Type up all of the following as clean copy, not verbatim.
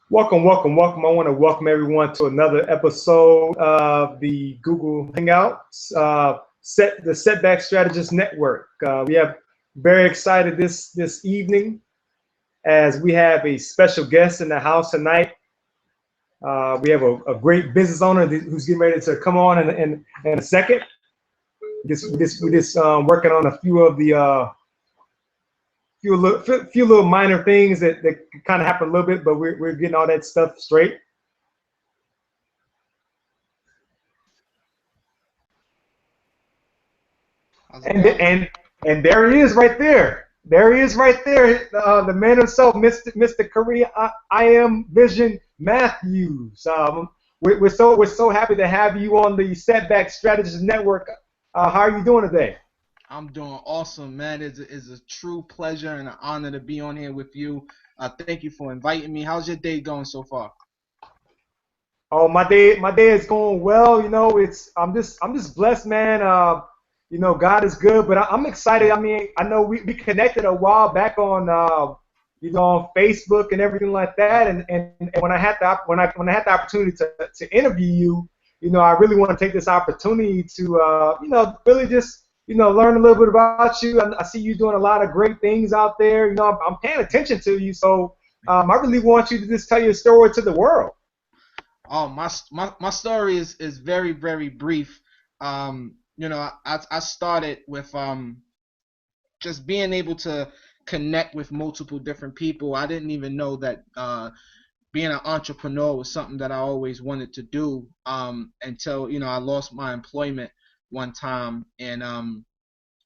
Welcome, welcome, welcome. I want to welcome everyone to another episode of the Google Hangouts, the Setback Strategist Network. We have very excited this evening as we have a special guest in the house tonight. We have a great business owner who's getting ready to come on in a second. We just working on a few of the few little minor things that kind of happen a little bit, but we're getting all that stuff straight. How's it And going? and there he is right there. There he is right there. The man himself, Mr. Kareem, Iamvision Matthews. We're so happy to have you on the Setback Strategist Network. How are you doing today? I'm doing awesome, man. It's a true pleasure and an honor to be on here with you. Thank you for inviting me. How's your day going so far? Oh, my day is going well. I'm just blessed, man. God is good, but I'm excited. Yeah. I mean, I know we connected a while back on on Facebook and everything like that. Yep. And when I had the opportunity to interview you, I really want to take this opportunity to really just learn a little bit about you. I see you doing a lot of great things out there. I'm paying attention to you, so I really want you to just tell your story to the world. Oh, my story is very very brief. I started with just being able to connect with multiple different people. I didn't even know that being an entrepreneur was something that I always wanted to do until I lost my employment one time, and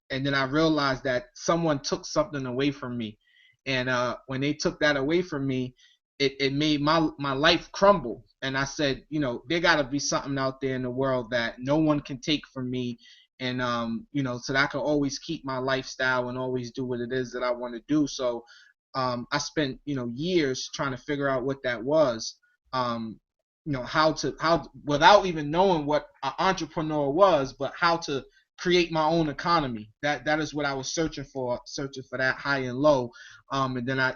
then I realized that someone took something away from me, and when they took that away from me, it made my life crumble. And I said, there got to be something out there in the world that no one can take from me, and so that I can always keep my lifestyle and always do what it is that I want to do. So I spent years trying to figure out what that was. How without even knowing what an entrepreneur was, but how to create my own economy. That is what I was searching for that high and low. And then I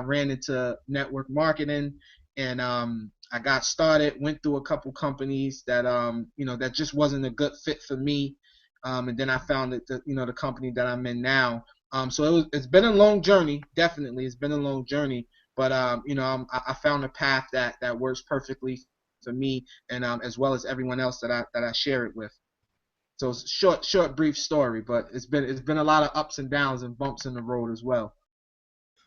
ran into network marketing, and I got started. Went through a couple companies that that just wasn't a good fit for me. And then I found the company that I'm in now. So it's been a long journey. Definitely, it's been a long journey. But I found a path that works perfectly for me, and as well as everyone else that I share it with. So it's a short, brief story, but it's been a lot of ups and downs and bumps in the road as well.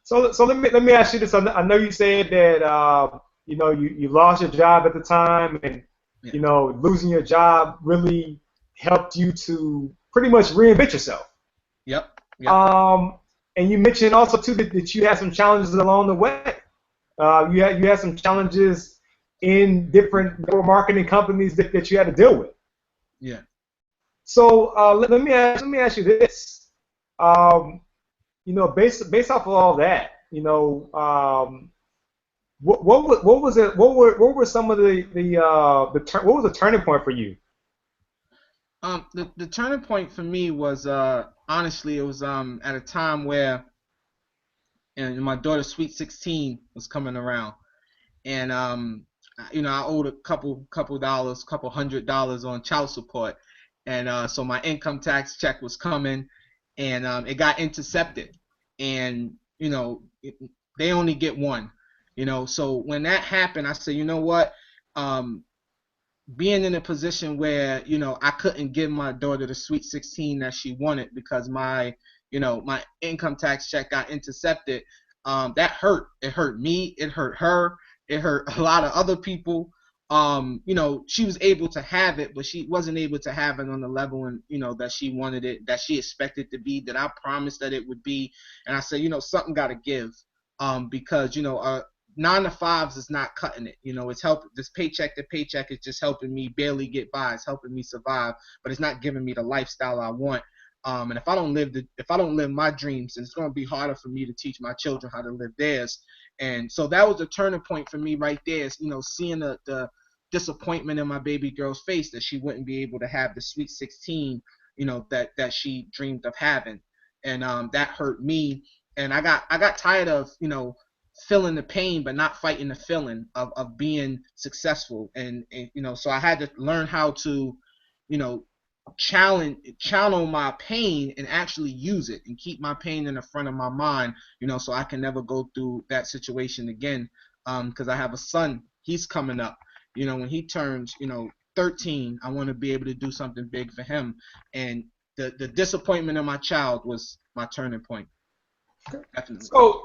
So let me ask you this. I know you said that you lost your job at the time, and Yeah. losing your job really helped you to pretty much reinvent yourself. Yep. Yep. Um, and you mentioned also too that you had some challenges along the way. You had some challenges in different marketing companies that you had to deal with. Yeah. So let me ask you this. Um, based off of all that, what was it? What were some of what was the turning point for you? The turning point for me was honestly it was at a time where and my daughter's sweet 16 was coming around, and I owed a couple dollars, couple $100 on child support, and so my income tax check was coming, and it got intercepted, and they only get one, so when that happened, I said, you know what, um, being in a position where I couldn't give my daughter the sweet 16 that she wanted because my income tax check got intercepted. That hurt. It hurt me. It hurt her. It hurt a lot of other people. She was able to have it, but she wasn't able to have it on the level and that she wanted it, that she expected to be, that I promised that it would be. And I said, something got to give, because 9 to 5s is not cutting it. It's helping. This paycheck to paycheck is just helping me barely get by. It's helping me survive, but it's not giving me the lifestyle I want. And if I don't live my dreams, then it's going to be harder for me to teach my children how to live theirs. And so that was a turning point for me right there. Is, seeing the disappointment in my baby girl's face that she wouldn't be able to have the sweet 16, that she dreamed of having, and that hurt me. And I got tired of feeling the pain but not fighting the feeling of being successful. And so I had to learn how to, channel my pain and actually use it and keep my pain in the front of my mind, so I can never go through that situation again. Because I have a son, he's coming up. When he turns, 13, I want to be able to do something big for him. And the disappointment of my child was my turning point. Definitely. So,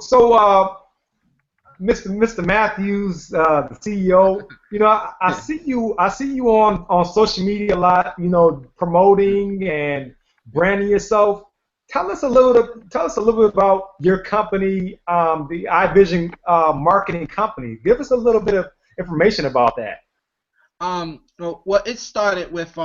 Mr. Matthews, the CEO, I see you on social media a lot, promoting and branding yourself. Tell us a little bit about your company, the Iamvision marketing company. Give us a little bit of information about that. Well, it started with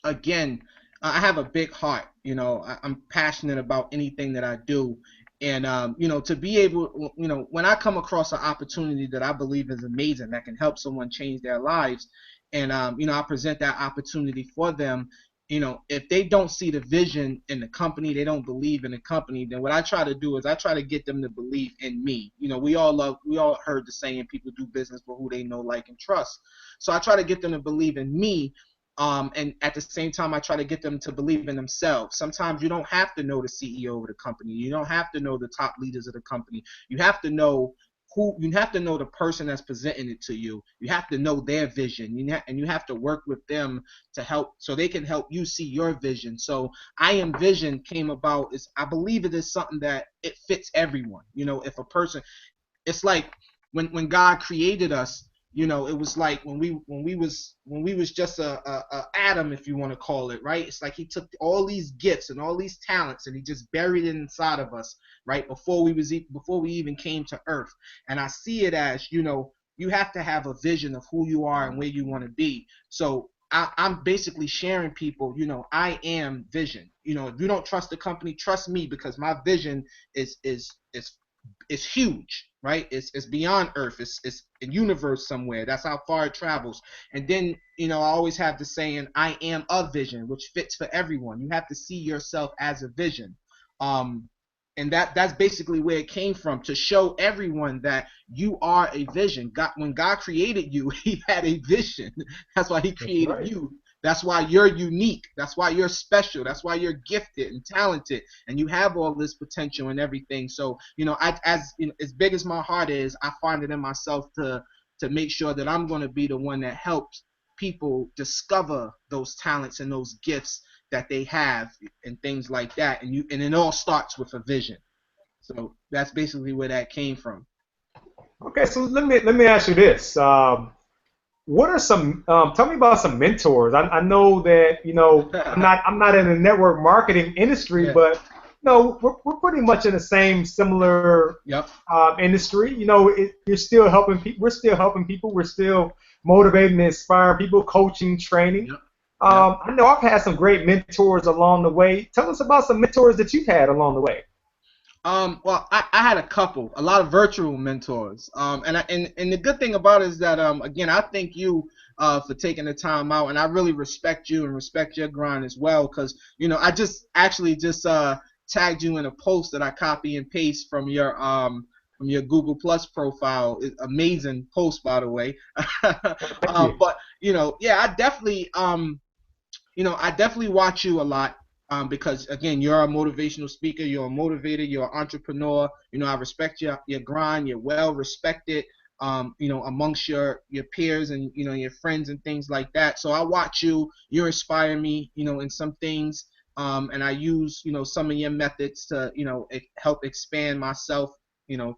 again, I have a big heart. I'm passionate about anything that I do. And to be able, when I come across an opportunity that I believe is amazing, that can help someone change their lives, and I present that opportunity for them. If they don't see the vision in the company, they don't believe in the company, then what I try to do is I try to get them to believe in me. We all heard the saying, people do business for who they know, like, and trust. So I try to get them to believe in me. And at the same time, I try to get them to believe in themselves. Sometimes you don't have to know the CEO of the company. You don't have to know the top leaders of the company. You have to know the person that's presenting it to you. You have to know their vision, and you have to work with them to help, so they can help you see your vision. So Iamvision came about, I believe it is something that it fits everyone. If a person, it's like when God created us, it was like when we was just a atom, if you want to call it, right? It's like he took all these gifts and all these talents and he just buried it inside of us, right? Before we even came to earth. And I see it as, you have to have a vision of who you are and where you want to be. So I'm basically sharing people, I am vision. If you don't trust the company, trust me, because my vision is huge, right? It's beyond Earth. It's a universe somewhere. That's how far it travels. And then, I always have the saying, I am a vision, which fits for everyone. You have to see yourself as a vision. And that's basically where it came from, to show everyone that you are a vision. When God created you, he had a vision. That's why he created you. That's why you're unique. That's why you're special. That's why you're gifted and talented, and you have all this potential and everything. So, as big as my heart is, I find it in myself to make sure that I'm going to be the one that helps people discover those talents and those gifts that they have and things like that. And it all starts with a vision. So that's basically where that came from. Okay, so let me ask you this. What are some? Tell me about some mentors. I know that I'm not in the network marketing industry, Yeah. but we're pretty much in the same similar Yep. Industry. You're still helping people. We're still helping people. We're still motivating and inspiring people, coaching, training. Yep. I know I've had some great mentors along the way. Tell us about some mentors that you've had along the way. Well, I had a lot of virtual mentors. And the good thing about it is that, again, I thank you for taking the time out, and I really respect you and respect your grind as well, because I just actually tagged you in a post that I copy and paste from your Google Plus profile. Amazing post, by the way. But yeah, I definitely watch you a lot. Because again, you're a motivational speaker, you're a motivator, you're an entrepreneur. I respect your grind. You're well respected, amongst your peers and your friends and things like that. So I watch you. You inspire me, in some things, and I use some of your methods to help expand myself,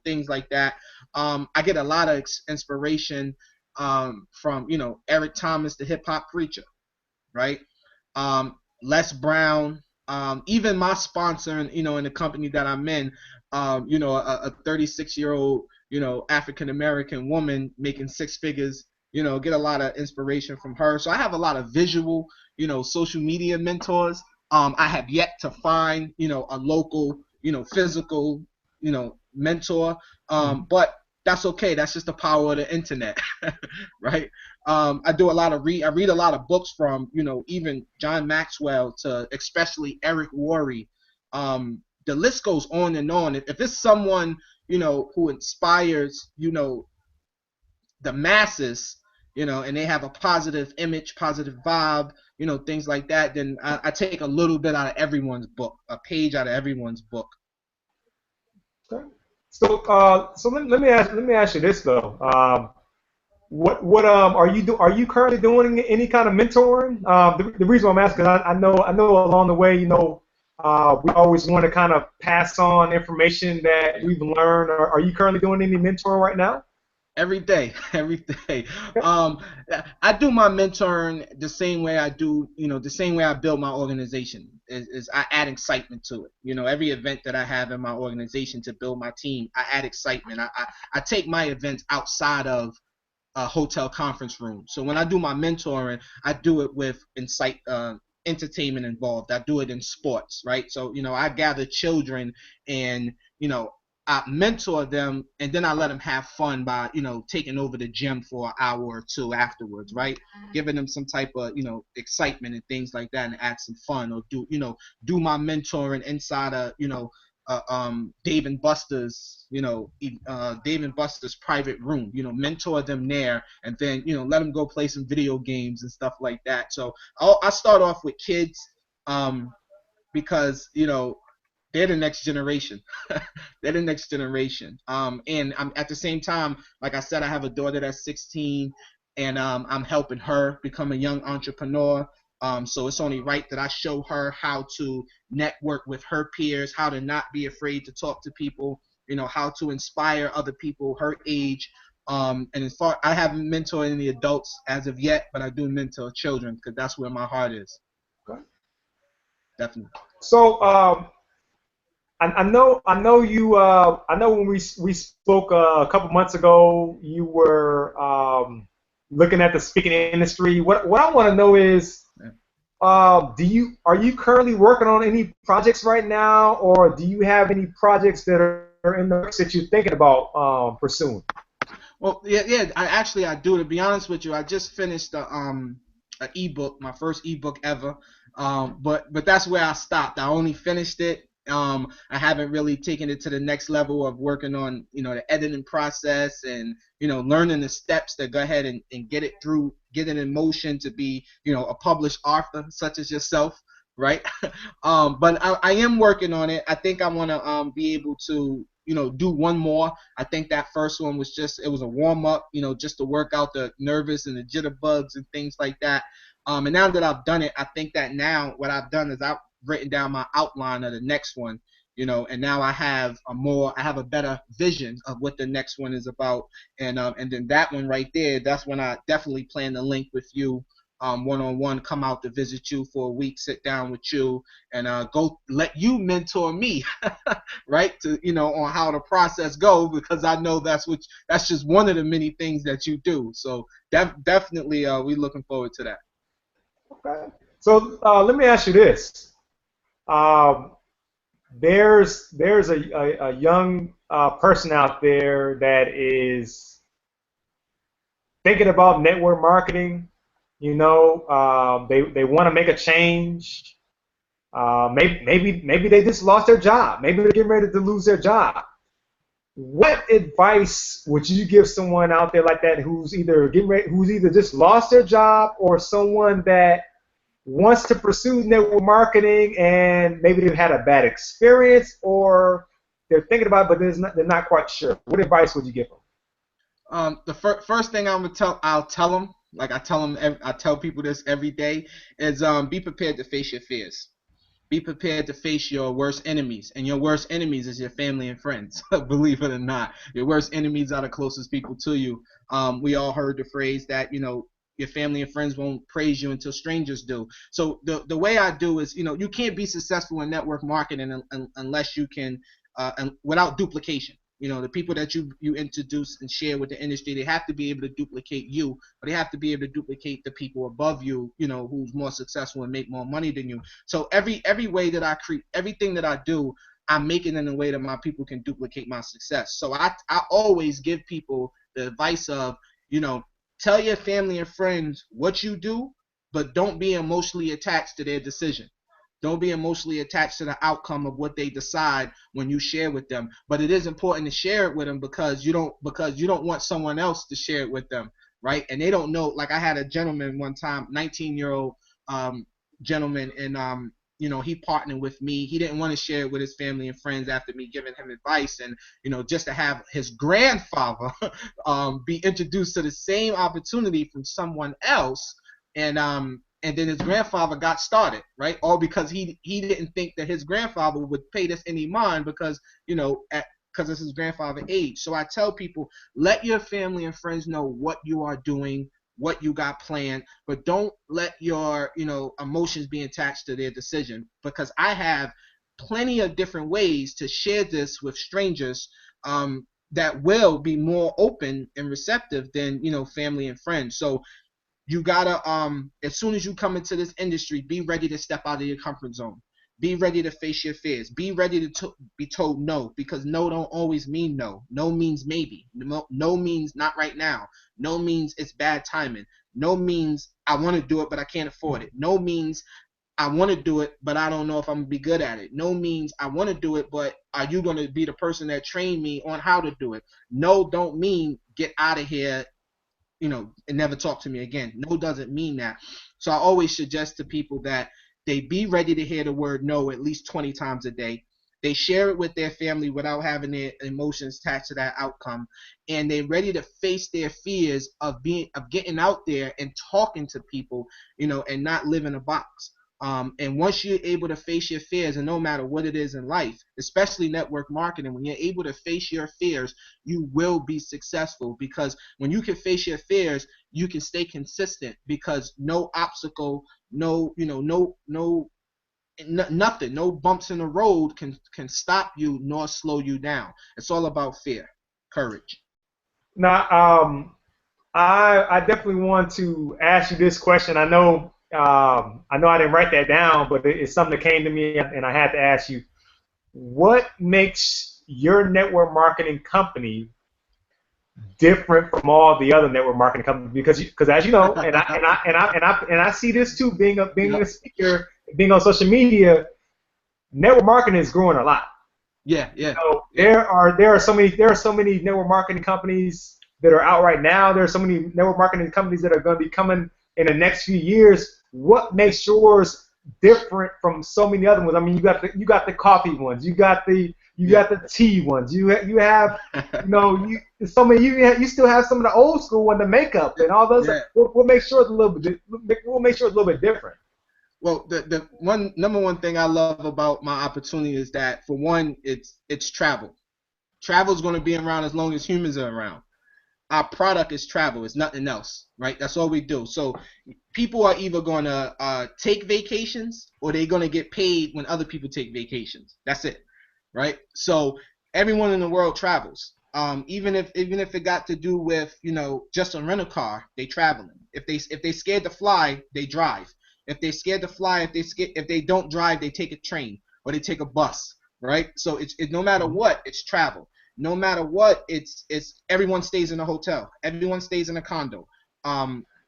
things like that. I get a lot of inspiration from Eric Thomas, the hip hop preacher, right? Les Brown, even my sponsor, in the company that I'm in, a 36-year-old, African American woman making six figures, get a lot of inspiration from her. So I have a lot of visual, social media mentors. I have yet to find, a local, physical, mentor. But that's okay. That's just the power of the internet, right? I read a lot of books from, even John Maxwell to especially Eric Worre. The list goes on and on. If it's someone, who inspires, the masses, and they have a positive image, positive vibe, things like that, then I take a little bit out of everyone's book, a page out of everyone's book. Okay. So let me ask you this though. What are you currently doing any kind of mentoring? The reason why I'm asking, I know along the way, we always want to kind of pass on information that we've learned. Are you currently doing any mentoring right now? Every day, every day. I do my mentoring the same way I do, the same way I build my organization. Is I add excitement to it. Every event that I have in my organization to build my team, I add excitement. I take my events outside of a hotel conference room. So when I do my mentoring, I do it with entertainment involved. I do it in sports, right? So I gather children and I mentor them, and then I let them have fun by taking over the gym for an hour or two afterwards, right? Giving them some type of excitement and things like that, and add some fun, or do my mentoring inside of Dave and Buster's, Dave and Buster's private room, mentor them there, and then, let them go play some video games and stuff like that. So I start off with kids, because, they're the next generation. They're the next generation. And I'm at the same time, like I said, I have a daughter that's 16, and I'm helping her become a young entrepreneur. So it's only right that I show her how to network with her peers, how to not be afraid to talk to people, how to inspire other people her age. And as far, I haven't mentored any adults as of yet, but I do mentor children because that's where my heart is. Okay. Definitely. So I know you. I know when we spoke a couple months ago, you were looking at the speaking industry. What I want to know is, are you currently working on any projects right now, or do you have any projects that are in the works that you're thinking about pursuing? Well, yeah. I do. To be honest with you, I just finished an ebook, my first ebook ever. But that's where I stopped. I only finished it. I haven't really taken it to the next level of working on, the editing process and, learning the steps to go ahead and get it through, get it in motion to be, a published author such as yourself, right? But I am working on it. I think I want to be able to, do one more. I think that first one was it was a warm up, just to work out the nervous and the jitterbugs and things like that. And now that I've done it, I think that now what I've done is I've written down my outline of the next one, and now I have a better vision of what the next one is about. And then that one right there, that's when I definitely plan to link with you, one-on-one, come out to visit you for a week, sit down with you, and go let you mentor me, right? To on how the process goes, because I know that's just one of the many things that you do. So definitely, we looking forward to that. Okay. So let me ask you this. Um, there's a young person out there that is thinking about network marketing. They want to make a change. Maybe they just lost their job. Maybe they're getting ready to lose their job. What advice would you give someone out there like that who's either just lost their job, or someone that wants to pursue network marketing and maybe they've had a bad experience, or they're thinking about it but they're not quite sure? What advice would you give them? The first thing I'll tell them, like I tell people this every day, is be prepared to face your fears. Be prepared to face your worst enemies, and your worst enemies is your family and friends. Believe it or not, your worst enemies are the closest people to you. We all heard the phrase that your family and friends won't praise you until strangers do. So the way I do is, you can't be successful in network marketing unless you can, and without duplication. The people that you introduce and share with the industry, they have to be able to duplicate you, but they have to be able to duplicate the people above you, who's more successful and make more money than you. So every way that I create, everything that I do, I make it in a way that my people can duplicate my success. So I always give people the advice of, tell your family and friends what you do, but don't be emotionally attached to their decision. Don't be emotionally attached to the outcome of what they decide when you share with them. But it is important to share it with them because you don't want someone else to share it with them, right? And they don't know. Like I had a gentleman one time, 19-year-old gentleman, and he partnered with me. He didn't want to share it with his family and friends after me giving him advice, and just to have his grandfather be introduced to the same opportunity from someone else, and then his grandfather got started, right? All because he didn't think that his grandfather would pay this any mind because because it's his grandfather age. So I tell people, let your family and friends know what you are doing, what you got planned, but don't let your emotions be attached to their decision, because I have plenty of different ways to share this with strangers that will be more open and receptive than family and friends. So you gotta as soon as you come into this industry, be ready to step out of your comfort zone. Be ready to face your fears. Be ready to be told no, because no don't always mean no. No means maybe. No means not right now. No means it's bad timing. No means I want to do it, but I can't afford it. No means I want to do it, but I don't know if I'm going to be good at it. No means I want to do it, but are you going to be the person that trained me on how to do it? No don't mean get out of here, and never talk to me again. No doesn't mean that. So I always suggest to people that they be ready to hear the word no at least 20 times a day. They share it with their family without having their emotions attached to that outcome, and they're ready to face their fears of getting out there and talking to people, and not live in a box. And once you're able to face your fears, and no matter what it is in life, especially network marketing, when you're able to face your fears, you will be successful, because when you can face your fears, you can stay consistent, because no obstacle, nothing, no bumps in the road can stop you nor slow you down. It's all about fear, courage. Now, I definitely want to ask you this question. I know I didn't write that down, but it's something that came to me, and I had to ask you: what makes your network marketing company different from all the other network marketing companies? Because as you know, and I see this too, being a speaker, being on social media, network marketing is growing a lot. Yeah. There are so many network marketing companies that are out right now. There are so many network marketing companies that are going to be coming in the next few years. What makes yours different from so many other ones? I mean, you got the coffee ones, you got the tea ones, you have you still have some of the old school one, the makeup and all those. Yeah. We'll make sure it's a little bit different. Well, the number one thing I love about my opportunity is that, for one, it's travel. Travel is going to be around as long as humans are around. Our product is travel. It's nothing else, right? That's all we do. So people are either going to take vacations, or they're going to get paid when other people take vacations. That's it, right? So everyone in the world travels. Even if it got to do with just a rental car, they traveling. If they scared to fly, they drive. If they're scared to fly, if they don't drive, they take a train or they take a bus, right? So it's no matter what, it's travel. No matter what, it's everyone stays in a hotel. Everyone stays in a condo.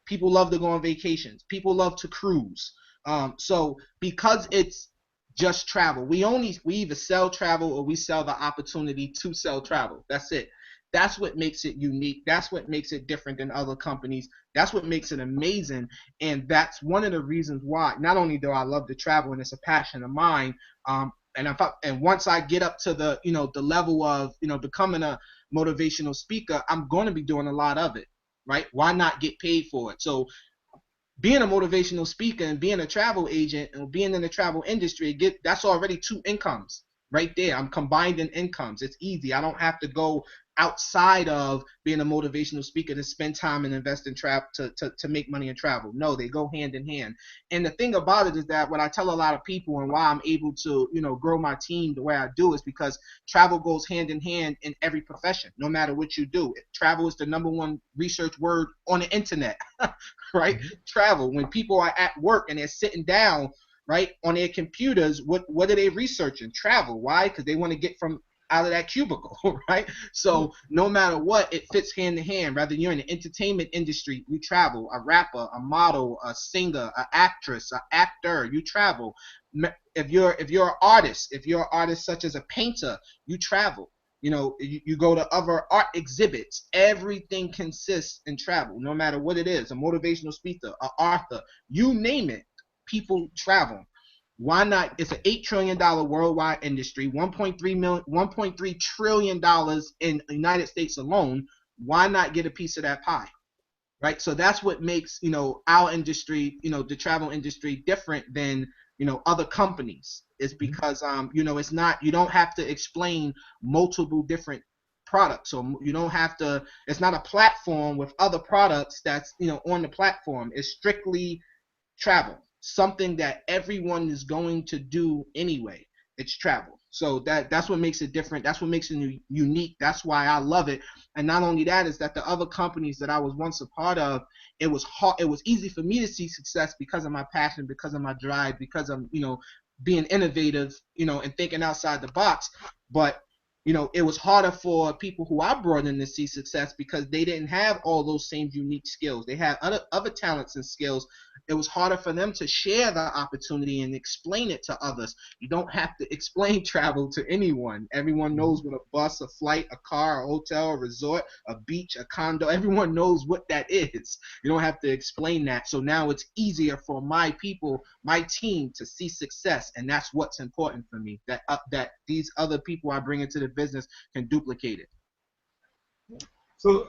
People love to go on vacations. People love to cruise. So because it's just travel, we either sell travel or we sell the opportunity to sell travel. That's it. That's what makes it unique. That's what makes it different than other companies. That's what makes it amazing. And that's one of the reasons why not only do I love to travel, and it's a passion of mine, and once I get up to the the level of becoming a motivational speaker, I'm going to be doing a lot of it, right? Why not get paid for it? So being a motivational speaker and being a travel agent and being in the travel industry, that's already two incomes right there. I'm combining incomes. It's easy. I don't have to go outside of being a motivational speaker to spend time and invest in travel to make money in travel. No, they go hand in hand. And the thing about it is that what I tell a lot of people, and why I'm able to grow my team the way I do, is because travel goes hand in hand in every profession, no matter what you do. Travel is the number one research word on the internet, right? Mm-hmm. Travel. When people are at work and they're sitting down, right, on their computers, what are they researching? Travel. Why? Because they want to get from out of that cubicle, right? So no matter what, it fits hand in hand. Whether you're in the entertainment industry, you travel. A rapper, a model, a singer, an actress, an actor, you travel. if you're an artist, such as a painter, you travel. You go to other art exhibits. Everything consists in travel, no matter what it is. A motivational speaker, an author, you name it, people travel. Why not? It's an $8 trillion worldwide industry, $1.3 trillion in the United States alone. Why not get a piece of that pie? Right. So that's what makes, our industry, the travel industry, different than, other companies. It's because, it's not, you don't have to explain multiple different products. So you don't have to, it's not a platform with other products that's, on the platform. It's strictly travel, something that everyone is going to do anyway. It's travel. So that's what makes it different. That's what makes it unique. That's why I love it. And not only that, is that the other companies that I was once a part of, it was hard. It was easy for me to see success because of my passion, because of my drive, because I'm, being innovative, and thinking outside the box. But it was harder for people who I brought in to see success because they didn't have all those same unique skills. They had other talents and skills. It was harder for them to share the opportunity and explain it to others. You don't have to explain travel to anyone. Everyone knows what a bus, a flight, a car, a hotel, a resort, a beach, a condo, everyone knows what that is. You don't have to explain that. So now it's easier for my people, my team, to see success, and that's what's important for me, that these other people I bring into the business can duplicate it. So,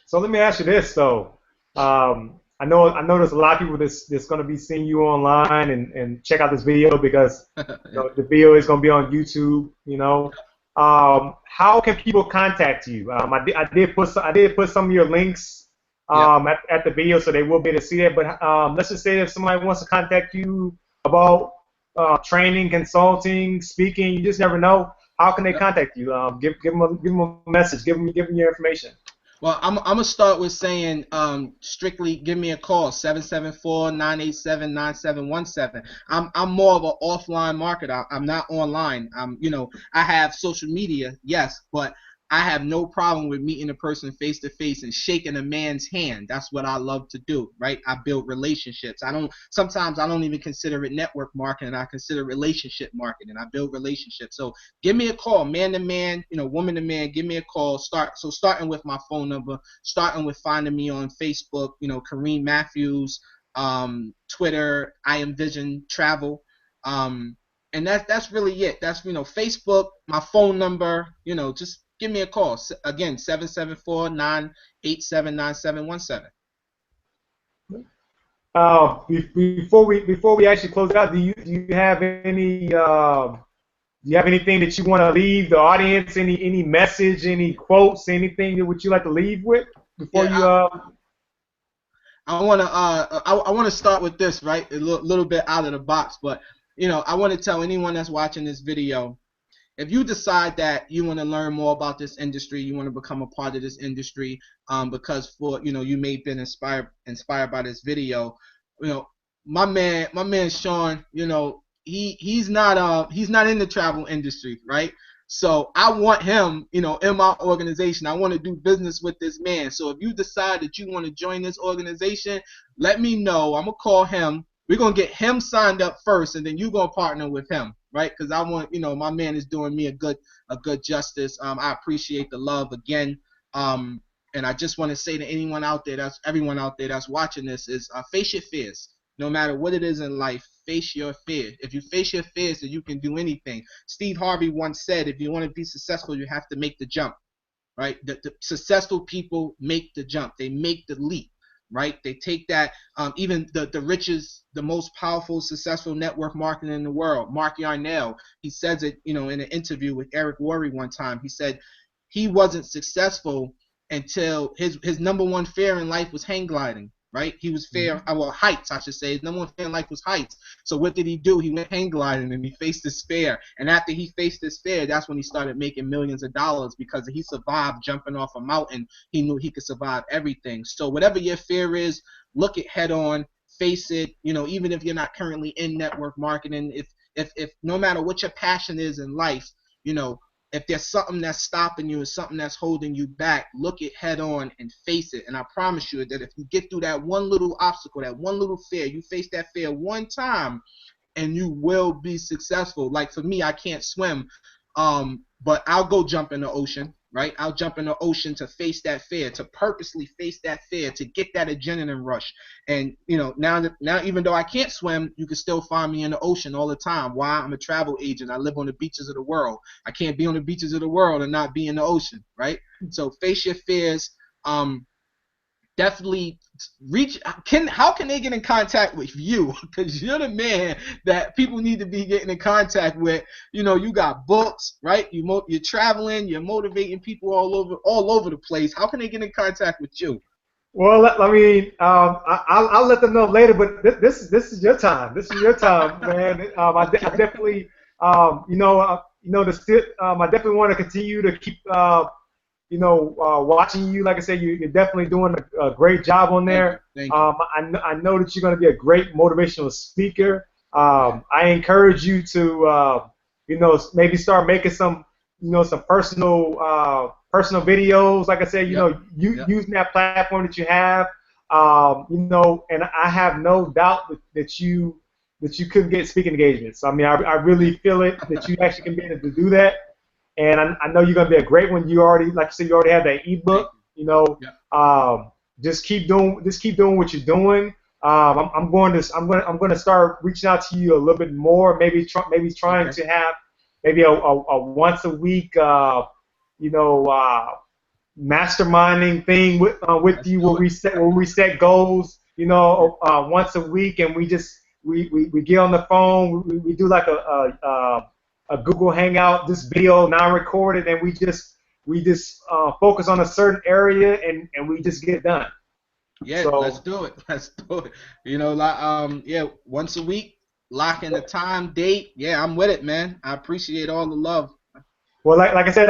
so let me ask you this though. I know there's a lot of people that's going to be seeing you online and check out this video because the video is going to be on YouTube. How can people contact you? I did put some of your links at the video, so they will be able to see that. But let's just say if somebody wants to contact you about training, consulting, speaking, you just never know. How can they contact you? Give them a message. Give them your information. Well, I'm gonna start with saying, strictly give me a call, 774-987-9717. I'm more of an offline marketer. I'm not online. I have social media, yes, but I have no problem with meeting a person face to face and shaking a man's hand. That's what I love to do, right? I build relationships. Sometimes I don't even consider it network marketing. I consider relationship marketing. I build relationships. So give me a call, man to man, woman to man, give me a call. Starting with my phone number, starting with finding me on Facebook, Kareem Matthews, Twitter, Iamvision Travel. And that's really it. That's, Facebook, my phone number, just give me a call. Again, 774-987-9717. Before we actually close it out, do you have any do you have anything that you want to leave the audience? Any message, any quotes, anything that would you like to leave with before I want to start with this, right? A little bit out of the box, but I want to tell anyone that's watching this video, if you decide that you want to learn more about this industry, you want to become a part of this industry, because you may have been inspired by this video, my man Sean, he's not in the travel industry, right? So I want him, in my organization. I want to do business with this man. So if you decide that you want to join this organization, let me know. I'm gonna call him. We're gonna get him signed up first, and then you're gonna partner with him, right? Because I want, my man is doing me a good justice. I appreciate the love again. And I just want to say to everyone out there that's watching this is, face your fears. No matter what it is in life, face your fears. If you face your fears, then you can do anything. Steve Harvey once said, if you want to be successful, you have to make the jump, right? The successful people make the jump. They make the leap, right? They take that. Even the richest, the most powerful, successful network marketer in the world, Mark Yarnell, he says it, in an interview with Eric Worre one time. He said he wasn't successful until his number one fear in life was hang gliding. Right? He was heights, I should say. His number one fear in life was heights. So what did he do? He went hang gliding and he faced this fear. And after he faced this fear, that's when he started making millions of dollars, because he survived jumping off a mountain. He knew he could survive everything. So whatever your fear is, look it head on, face it. Even if you're not currently in network marketing, if no matter what your passion is in life, if there's something that's stopping you and something that's holding you back, look it head on and face it. And I promise you that if you get through that one little obstacle, that one little fear, you face that fear one time, and you will be successful. Like for me, I can't swim, but I'll go jump in the ocean, right? I'll jump in the ocean to face that fear, to purposely face that fear, to get that adrenaline rush. And you know, now even though I can't swim, you can still find me in the ocean all the time. Why? I'm a travel agent. I live on the beaches of the world. I can't be on the beaches of the world and not be in the ocean, right? So face your fears. Definitely reach. How can they get in contact with you? Because you're the man that people need to be getting in contact with. You know, you got books, right? You're traveling. You're motivating people all over the place. How can they get in contact with you? Well, I'll let them know later, but this is your time. This is your time, man. I definitely, I definitely want to continue to keep. Watching you, like I said, you're definitely doing a great job on there. Thank you. I know that you're going to be a great motivational speaker. I encourage you to, maybe start making some personal videos. Like I said, using that platform that you have, and I have no doubt that you couldn't get speaking engagements. I mean, I really feel it that you actually can be able to do that. And I know you're gonna be a great one. You already, like you said, you already have that ebook. Just keep doing what you're doing. I'm going to start reaching out to you a little bit more. Maybe trying to have maybe a once a week, masterminding thing with you where we set goals. Once a week, and we get on the phone. We do like a Google Hangout, this video non-recorded, and we just focus on a certain area and we just get it done. Yeah, so, let's do it. Once a week, lock in the time, date. Yeah, I'm with it, man. I appreciate all the love. Well, like I said,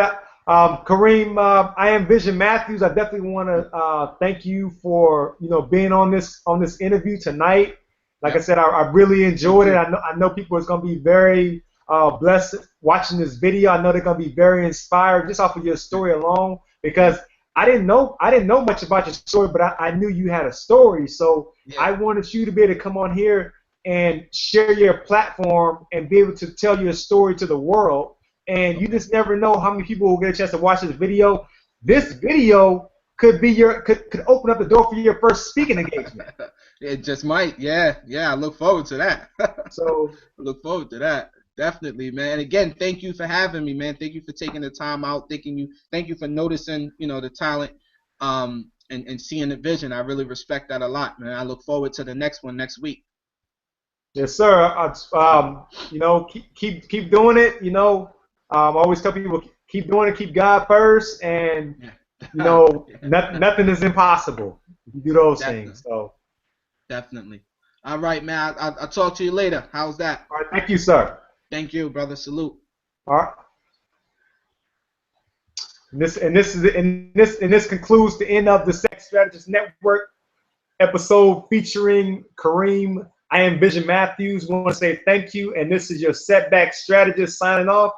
Kareem, Iamvision Matthews, I definitely want to thank you for being on this interview tonight. Like I said, I really enjoyed it. I know people is going to be very blessed watching this video. I know they're gonna be very inspired just off of your story alone, because I didn't know much about your story, but I knew you had a story. So I wanted you to be able to come on here and share your platform and be able to tell your story to the world. And you just never know how many people will get a chance to watch this video. This video could be could open up the door for your first speaking engagement. It just might. Yeah. I look forward to that. So I look forward to that. Definitely, man. And again, thank you for having me, man. Thank you for taking the time out. Thank you for noticing, the talent, and seeing the vision. I really respect that a lot, man. I look forward to the next one next week. Yes, sir. Keep doing it. I always tell people, keep doing it. Keep God first, and nothing is impossible. You do those things. So definitely. All right, man. I'll talk to you later. How's that? All right. Thank you, sir. Thank you, brother. Salute. All right. And this concludes the end of the Setback Strategist Network episode featuring Kareem. Iamvision Matthews. We want to say thank you, and this is your Setback Strategist signing off.